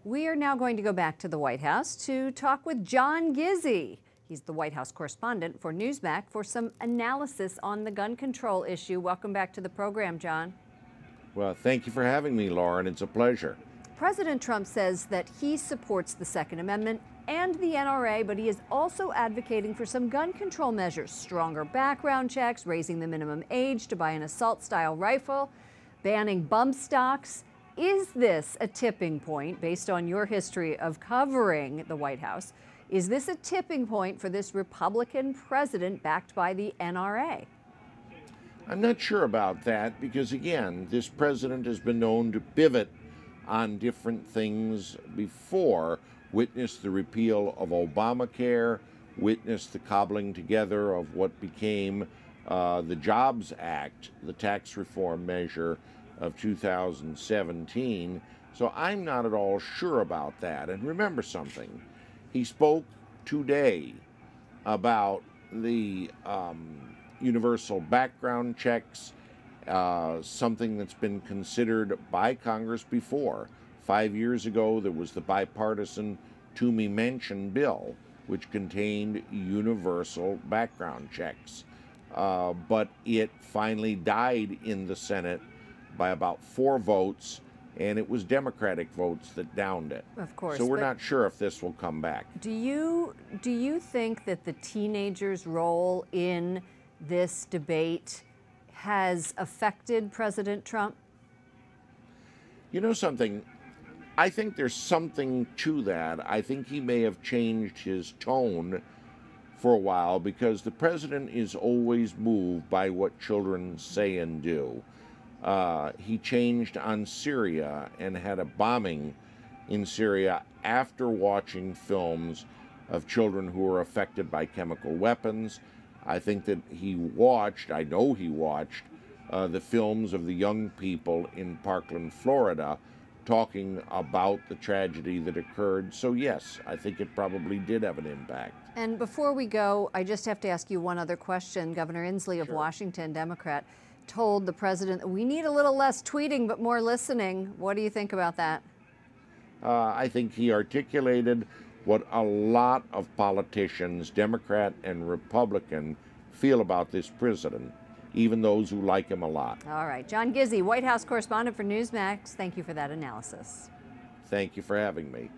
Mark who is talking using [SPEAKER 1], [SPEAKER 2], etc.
[SPEAKER 1] We are now going to go back to the White House to talk with John Gizzi. He's the White House correspondent for Newsmax for some analysis on the gun control issue. Welcome back to the program, John.
[SPEAKER 2] Well, thank you for having me, Lauren. It's a pleasure.
[SPEAKER 1] President Trump says that he supports the Second Amendment and the NRA, but he is also advocating for some gun control measures, stronger background checks, raising the minimum age to buy an assault-style rifle, banning bump stocks. Is this a tipping point, based on your history of covering the White House? Is this a tipping point for this Republican president backed by the NRA?
[SPEAKER 2] I'm not sure about that because, again, this president has been known to pivot on different things before. Witness the repeal of Obamacare, witness the cobbling together of what became the Jobs Act, the tax reform measure of 2017. So I'm not at all sure about that. And remember something, he spoke today about the universal background checks, something that's been considered by Congress before. 5 years ago, there was the bipartisan Toomey Manchin bill, which contained universal background checks. But it finally died in the Senate by about 4 votes, and it was Democratic votes that downed it.
[SPEAKER 1] Of course.
[SPEAKER 2] So we're not sure if this will come back.
[SPEAKER 1] Do you think that the teenagers' role in this debate has affected President Trump?
[SPEAKER 2] You know something? I think there's something to that. I think he may have changed his tone for a while because the president is always moved by what children say and do. He changed on Syria and had a bombing in Syria after watching films of children who were affected by chemical weapons. I think that I know he watched the films of the young people in Parkland, Florida, talking about the tragedy that occurred. So yes, I think it probably did have an impact.
[SPEAKER 1] And before we go, I just have to ask you one other question. Governor Inslee of
[SPEAKER 2] Sure.
[SPEAKER 1] Washington, Democrat, told the president that we need a little less tweeting but more listening. What do you think about that?
[SPEAKER 2] I think he articulated what a lot of politicians, Democrat and Republican, feel about this president, even those who like him a lot.
[SPEAKER 1] All right. John Gizzi, White House correspondent for Newsmax. Thank you for that analysis.
[SPEAKER 2] Thank you for having me.